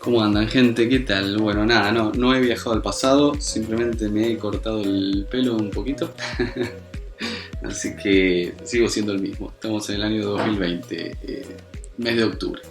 ¿Cómo andan, gente? ¿Qué tal? Bueno, nada, no he viajado al pasado, simplemente me he cortado el pelo un poquito. Así que sigo siendo el mismo. Estamos en el año 2020, mes de octubre.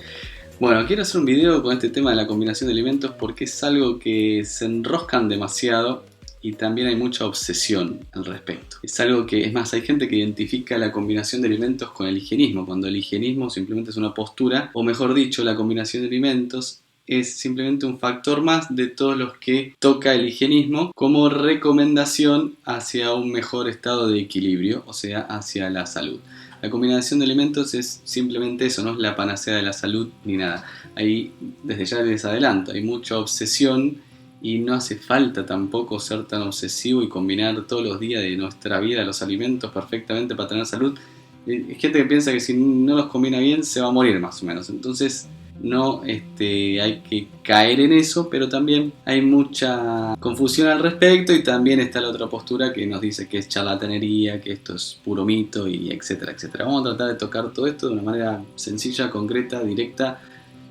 Bueno, quiero hacer un video con este tema de la combinación de alimentos porque es algo que se enroscan demasiado y también hay mucha obsesión al respecto. Es algo que, es más, hay gente que identifica la combinación de alimentos con el higienismo, cuando el higienismo simplemente es una postura, o mejor dicho, la combinación de alimentos es simplemente un factor más de todos los que toca el higienismo como recomendación hacia un mejor estado de equilibrio, o sea, hacia la salud. La combinación de alimentos es simplemente eso, no es la panacea de la salud ni nada. Ahí, desde ya les adelanto, hay mucha obsesión y no hace falta tampoco ser tan obsesivo y combinar todos los días de nuestra vida los alimentos perfectamente para tener salud. Hay gente que piensa que si no los combina bien se va a morir más o menos. Entonces no hay que caer en eso, pero también hay mucha confusión al respecto y también está la otra postura que nos dice que es charlatanería, que esto es puro mito y etcétera, etcétera. Vamos a tratar de tocar todo esto de una manera sencilla, concreta, directa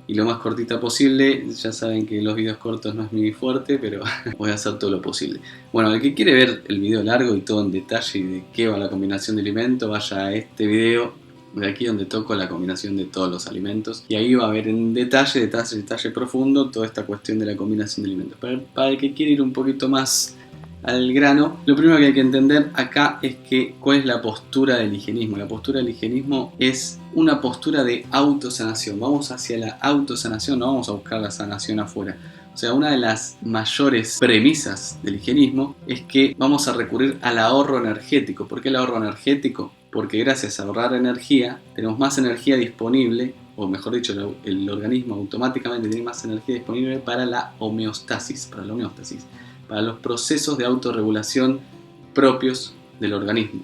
y lo más cortita posible. Ya saben que los videos cortos no es mi fuerte, pero voy a hacer todo lo posible. Bueno, el que quiere ver el video largo y todo en detalle y de qué va la combinación de alimentos, vaya a este video de aquí donde toco la combinación de todos los alimentos y ahí va a ver en detalle profundo toda esta cuestión de la combinación de alimentos. Para el que quiere ir un poquito más al grano, lo primero que hay que entender acá es que cuál es la postura del higienismo. La postura del higienismo es una postura de autosanación. Vamos hacia la autosanación, no vamos a buscar la sanación afuera. O sea, una de las mayores premisas del higienismo es que vamos a recurrir al ahorro energético. ¿Por qué el ahorro energético? Porque gracias a ahorrar energía tenemos más energía disponible, o mejor dicho, el organismo automáticamente tiene más energía disponible para la homeostasis, para los procesos de autorregulación propios del organismo,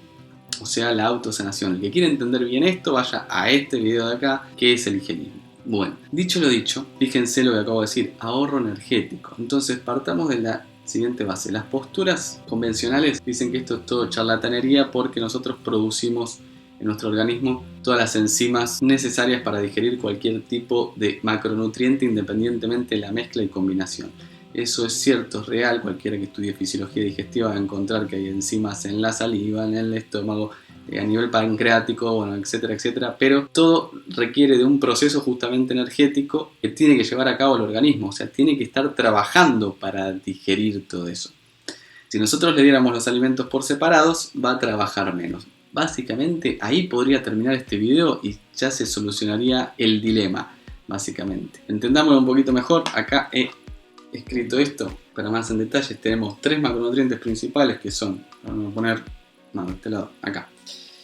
o sea, la autosanación. El que quiere entender bien esto, vaya a este video de acá, que es el higienismo. Bueno, dicho lo dicho, fíjense lo que acabo de decir, ahorro energético. Entonces partamos de la siguiente base. Las posturas convencionales dicen que esto es todo charlatanería porque nosotros producimos en nuestro organismo todas las enzimas necesarias para digerir cualquier tipo de macronutriente independientemente de la mezcla y combinación. Eso es cierto, es real. Cualquiera que estudie fisiología digestiva va a encontrar que hay enzimas en la saliva, en el estómago, a nivel pancreático, bueno, etcétera, etcétera, pero todo requiere de un proceso justamente energético que tiene que llevar a cabo el organismo, o sea, tiene que estar trabajando para digerir todo eso. Si nosotros le diéramos los alimentos por separados, va a trabajar menos. Básicamente, ahí podría terminar este video y ya se solucionaría el dilema, básicamente. Entendámoslo un poquito mejor, acá he escrito esto, para más en detalles tenemos 3 macronutrientes principales que son, vamos a poner, no, de este lado, acá.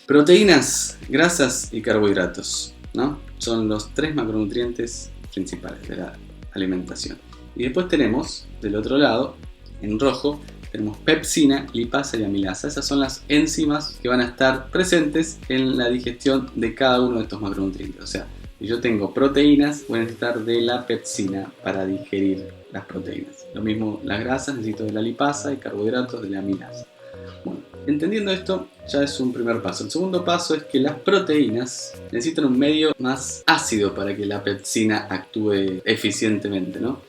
Proteínas, grasas y carbohidratos, ¿no? Son los 3 macronutrientes principales de la alimentación. Y después tenemos, del otro lado, en rojo, tenemos pepsina, lipasa y amilasa. Esas son las enzimas que van a estar presentes en la digestión de cada uno de estos macronutrientes. O sea, si yo tengo proteínas, voy a necesitar de la pepsina para digerir las proteínas. Lo mismo las grasas, necesito de la lipasa y carbohidratos de la amilasa. Bueno, entendiendo esto ya es un primer paso. El segundo paso es que las proteínas necesitan un medio más ácido para que la pepsina actúe eficientemente, ¿no?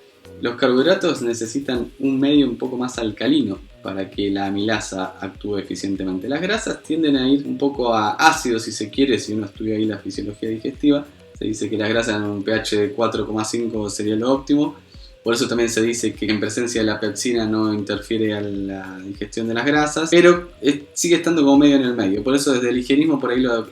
Los carbohidratos necesitan un medio un poco más alcalino para que la amilasa actúe eficientemente. Las grasas tienden a ir un poco a ácido, si se quiere, si uno estudia ahí la fisiología digestiva. Se dice que las grasas en un pH de 4,5 sería lo óptimo. Por eso también se dice que en presencia de la pepsina no interfiere a la digestión de las grasas, pero sigue estando como medio en el medio. Por eso desde el higienismo por ahí lo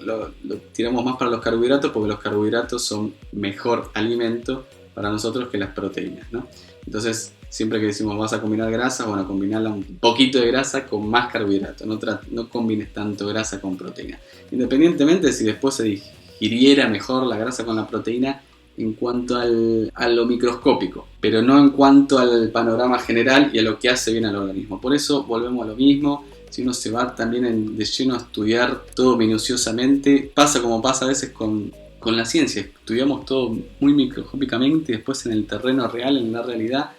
tiramos más para los carbohidratos, porque los carbohidratos son mejor alimento para nosotros que las proteínas, ¿no? Entonces, siempre que decimos vas a combinar grasa, bueno, combinarla un poquito de grasa con más carbohidratos. No combines tanto grasa con proteína. Independientemente de si después se digiriera mejor la grasa con la proteína, en cuanto a lo microscópico, pero no en cuanto al panorama general y a lo que hace bien al organismo. Por eso volvemos a lo mismo. Si uno se va también de lleno a estudiar todo minuciosamente, pasa como pasa a veces con la ciencia. Estudiamos todo muy microscópicamente y después en el terreno real, en la realidad,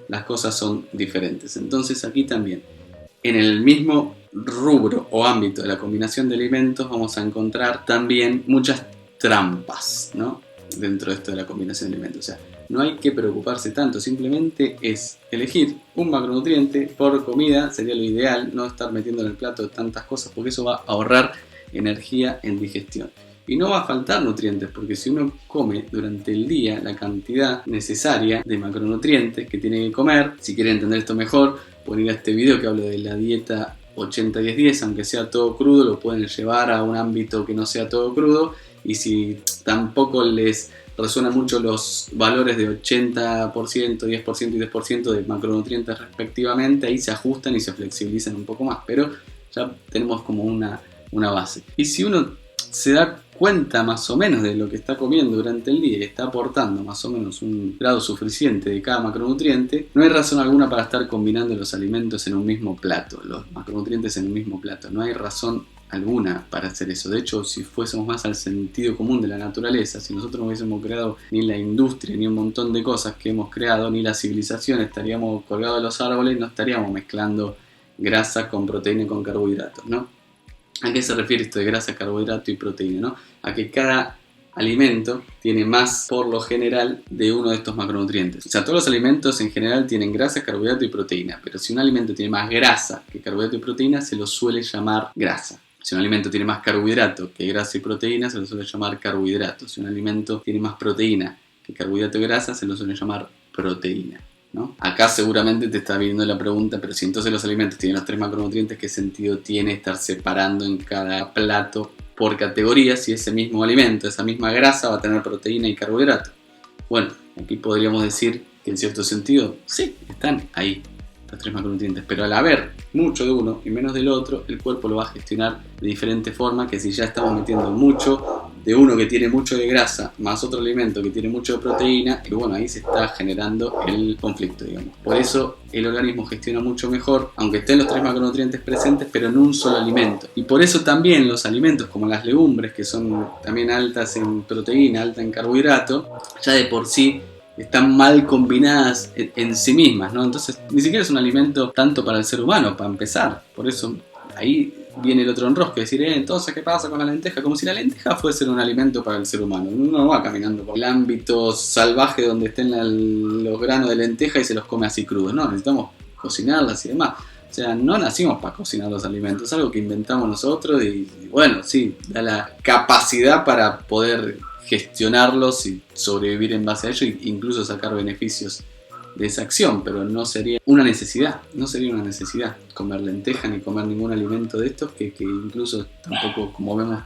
las cosas son diferentes. Entonces aquí también, en el mismo rubro o ámbito de la combinación de alimentos, vamos a encontrar también muchas trampas, ¿no? Dentro de esto de la combinación de alimentos. O sea, no hay que preocuparse tanto, simplemente es elegir un macronutriente por comida, sería lo ideal, no estar metiendo en el plato tantas cosas porque eso va a ahorrar energía en digestión. Y no va a faltar nutrientes, porque si uno come durante el día la cantidad necesaria de macronutrientes que tiene que comer, si quieren entender esto mejor, pueden ir a este video que hablo de la dieta 80-10-10, aunque sea todo crudo, lo pueden llevar a un ámbito que no sea todo crudo, y si tampoco les resuenan mucho los valores de 80%, 10% y 10% de macronutrientes respectivamente, ahí se ajustan y se flexibilizan un poco más, pero ya tenemos como una base. Y si uno se da cuenta más o menos de lo que está comiendo durante el día y está aportando más o menos un grado suficiente de cada macronutriente, no hay razón alguna para estar combinando los alimentos en un mismo plato, los macronutrientes en un mismo plato. No hay razón alguna para hacer eso. De hecho, si fuésemos más al sentido común de la naturaleza, si nosotros no hubiésemos creado ni la industria, ni un montón de cosas que hemos creado, ni la civilización, estaríamos colgados de los árboles, no estaríamos mezclando grasa con proteína y con carbohidratos, ¿no? ¿A qué se refiere esto de grasa, carbohidrato y proteína, no? A que cada alimento tiene más, por lo general, de uno de estos macronutrientes. O sea, todos los alimentos en general tienen grasa, carbohidrato y proteína, pero si un alimento tiene más grasa que carbohidrato y proteína, se lo suele llamar grasa. Si un alimento tiene más carbohidrato que grasa y proteína, se lo suele llamar carbohidrato. Si un alimento tiene más proteína que carbohidrato y grasa, se lo suele llamar proteína, ¿no? Acá seguramente te está viniendo la pregunta, pero si entonces los alimentos tienen los 3 macronutrientes, ¿qué sentido tiene estar separando en cada plato por categoría si ese mismo alimento, esa misma grasa va a tener proteína y carbohidrato? Bueno, aquí podríamos decir que en cierto sentido, sí, están ahí los 3 macronutrientes, pero al haber mucho de uno y menos del otro, el cuerpo lo va a gestionar de diferente forma que si ya estamos metiendo mucho de uno que tiene mucho de grasa más otro alimento que tiene mucho de proteína, y bueno, ahí se está generando el conflicto, digamos. Por eso el organismo gestiona mucho mejor, aunque estén los 3 macronutrientes presentes, pero en un solo alimento. Y por eso también los alimentos como las legumbres, que son también altas en proteína, altas en carbohidrato, ya de por sí están mal combinadas en sí mismas, ¿no? Entonces ni siquiera es un alimento tanto para el ser humano, para empezar. Por eso ahí viene el otro enrosque, decir, entonces, ¿qué pasa con la lenteja? Como si la lenteja fuese un alimento para el ser humano. Uno no va caminando por el ámbito salvaje donde estén los granos de lenteja y se los come así crudos. No, necesitamos cocinarlas y demás. O sea, no nacimos para cocinar los alimentos, es algo que inventamos nosotros y bueno, sí, da la capacidad para poder gestionarlos y sobrevivir en base a ello e incluso sacar beneficios de esa acción, pero no sería una necesidad, comer lenteja ni comer ningún alimento de estos que incluso tampoco, como vemos,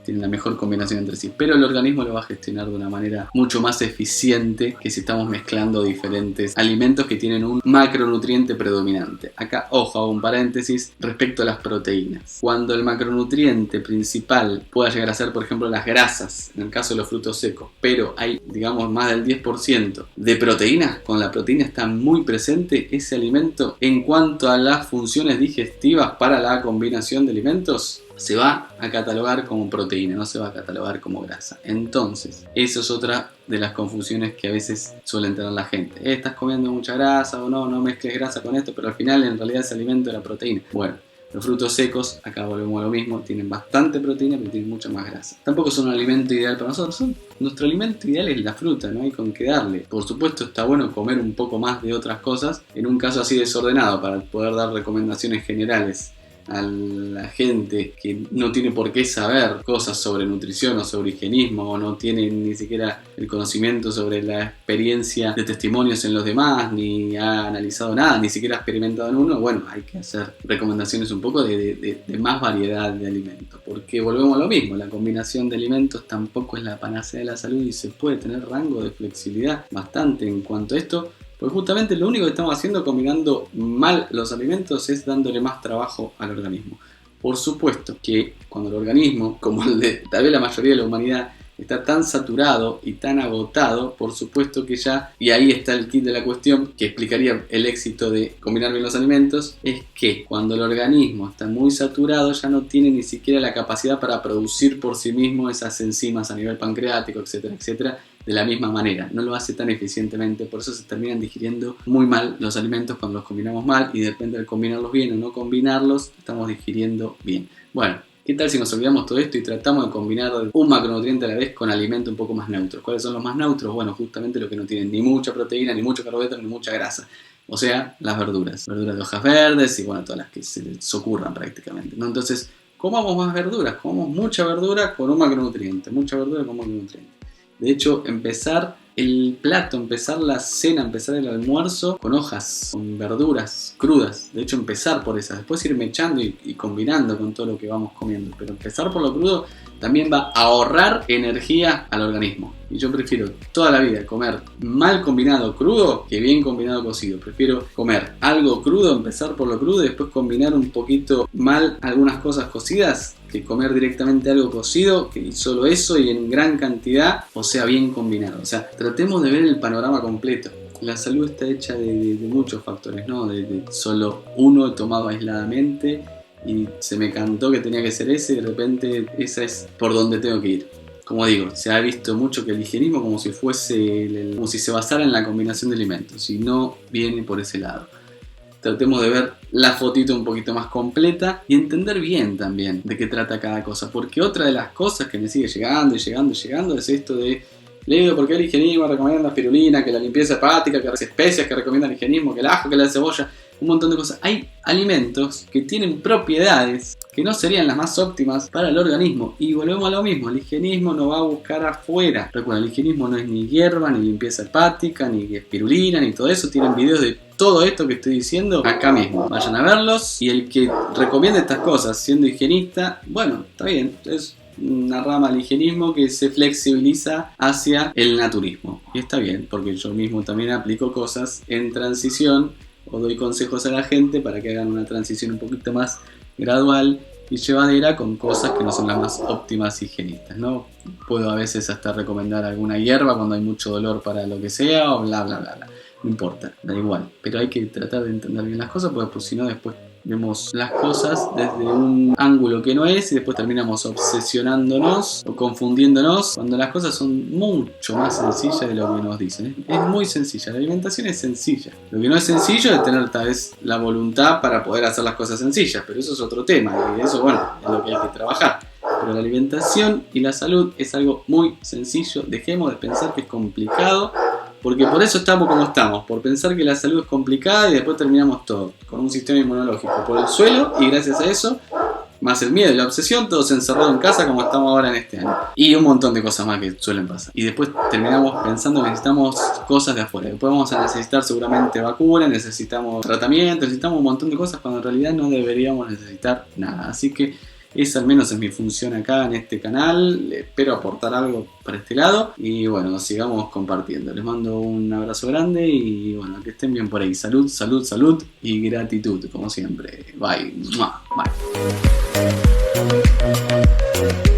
tienen la mejor combinación entre sí, pero el organismo lo va a gestionar de una manera mucho más eficiente que si estamos mezclando diferentes alimentos que tienen un macronutriente predominante. Acá, ojo, hago un paréntesis respecto a las proteínas. Cuando el macronutriente principal pueda llegar a ser, por ejemplo, las grasas, en el caso de los frutos secos, pero hay, digamos, más del 10% de proteínas, cuando la proteína está muy presente, ese alimento, en cuanto a las funciones digestivas para la combinación de alimentos, se va a catalogar como proteína, no se va a catalogar como grasa. Entonces, eso es otra de las confusiones que a veces suelen tener la gente. Estás comiendo mucha grasa o no mezcles grasa con esto, pero al final en realidad ese alimento era proteína. Bueno, los frutos secos, acá volvemos a lo mismo, tienen bastante proteína pero tienen mucha más grasa. Tampoco son un alimento ideal para nosotros, nuestro alimento ideal es la fruta, no hay con qué darle. Por supuesto está bueno comer un poco más de otras cosas, en un caso así desordenado, para poder dar recomendaciones generales a la gente que no tiene por qué saber cosas sobre nutrición o sobre higienismo o no tiene ni siquiera el conocimiento sobre la experiencia de testimonios en los demás, ni ha analizado nada, ni siquiera ha experimentado en uno. Bueno, hay que hacer recomendaciones un poco de más variedad de alimentos, porque volvemos a lo mismo, la combinación de alimentos tampoco es la panacea de la salud y se puede tener rango de flexibilidad bastante en cuanto a esto. Pues justamente lo único que estamos haciendo combinando mal los alimentos es dándole más trabajo al organismo. Por supuesto que cuando el organismo, como el de tal vez la mayoría de la humanidad, está tan saturado y tan agotado, por supuesto que ya, y ahí está el kit de la cuestión que explicaría el éxito de combinar bien los alimentos, es que cuando el organismo está muy saturado ya no tiene ni siquiera la capacidad para producir por sí mismo esas enzimas a nivel pancreático, etcétera, etcétera, de la misma manera, no lo hace tan eficientemente, por eso se terminan digiriendo muy mal los alimentos cuando los combinamos mal y depende de combinarlos bien o no combinarlos, estamos digiriendo bien. Bueno, ¿Qué tal si nos olvidamos todo esto y tratamos de combinar un macronutriente a la vez con alimentos un poco más neutros? ¿Cuáles son los más neutros? Bueno, justamente los que no tienen ni mucha proteína, ni mucho carbohidrato, ni mucha grasa. O sea, las verduras. Verduras de hojas verdes y bueno, todas las que se les ocurran prácticamente, ¿no? Entonces, comamos más verduras, comamos mucha verdura con un macronutriente. Mucha verdura con un macronutriente. De hecho, empezar el plato, empezar la cena, empezar el almuerzo con hojas, con verduras crudas. De hecho, empezar por esas, después ir mechando y combinando con todo lo que vamos comiendo. Pero empezar por lo crudo también va a ahorrar energía al organismo. Y yo prefiero toda la vida comer mal combinado crudo que bien combinado cocido. Prefiero comer algo crudo, empezar por lo crudo y después combinar un poquito mal algunas cosas cocidas, que comer directamente algo cocido, que solo eso y en gran cantidad, o sea, bien combinado. O sea, tratemos de ver el panorama completo. La salud está hecha de muchos factores, ¿no? De solo uno tomado aisladamente y se me cantó que tenía que ser ese y de repente esa es por donde tengo que ir. Como digo, se ha visto mucho que el higienismo como si fuese, como si se basara en la combinación de alimentos y no viene por ese lado. Tratemos de ver la fotito un poquito más completa y entender bien también de qué trata cada cosa. Porque otra de las cosas que me sigue llegando es esto de Leo, ¿por qué el higienismo recomienda espirulina, que la limpieza hepática, que las especias que recomienda el higienismo, que el ajo, que la cebolla? Un montón de cosas. Hay alimentos que tienen propiedades que no serían las más óptimas para el organismo. Y volvemos a lo mismo, el higienismo no va a buscar afuera. Recuerda, el higienismo no es ni hierba, ni limpieza hepática, ni espirulina, ni todo eso. Tienen videos de todo esto que estoy diciendo acá mismo. Vayan a verlos. Y el que recomienda estas cosas siendo higienista, bueno, está bien, es una rama del higienismo que se flexibiliza hacia el naturismo. Y está bien, porque yo mismo también aplico cosas en transición o doy consejos a la gente para que hagan una transición un poquito más gradual y llevadera con cosas que no son las más óptimas higienistas, ¿no? Puedo a veces hasta recomendar alguna hierba cuando hay mucho dolor para lo que sea o bla bla bla bla. No importa, da igual. Pero hay que tratar de entender bien las cosas porque si no después vemos las cosas desde un ángulo que no es y después terminamos obsesionándonos o confundiéndonos cuando las cosas son mucho más sencillas de lo que nos dicen. Es muy sencilla, la alimentación es sencilla. Lo que no es sencillo es tener tal vez la voluntad para poder hacer las cosas sencillas, pero eso es otro tema y eso, bueno, es lo que hay que trabajar. Pero la alimentación y la salud es algo muy sencillo. Dejemos de pensar que es complicado, porque por eso estamos como estamos, por pensar que la salud es complicada y después terminamos todo con un sistema inmunológico por el suelo y gracias a eso, más el miedo y la obsesión, todos encerrados en casa como estamos ahora en este año. Y un montón de cosas más que suelen pasar. Y después terminamos pensando que necesitamos cosas de afuera. Después vamos a necesitar seguramente vacunas, necesitamos tratamiento, necesitamos un montón de cosas cuando en realidad no deberíamos necesitar nada. Así que esa al menos es mi función acá en este canal. Espero aportar algo para este lado. Y bueno, sigamos compartiendo. Les mando un abrazo grande y bueno, que estén bien por ahí. Salud, salud, salud y gratitud, como siempre. Bye. Bye.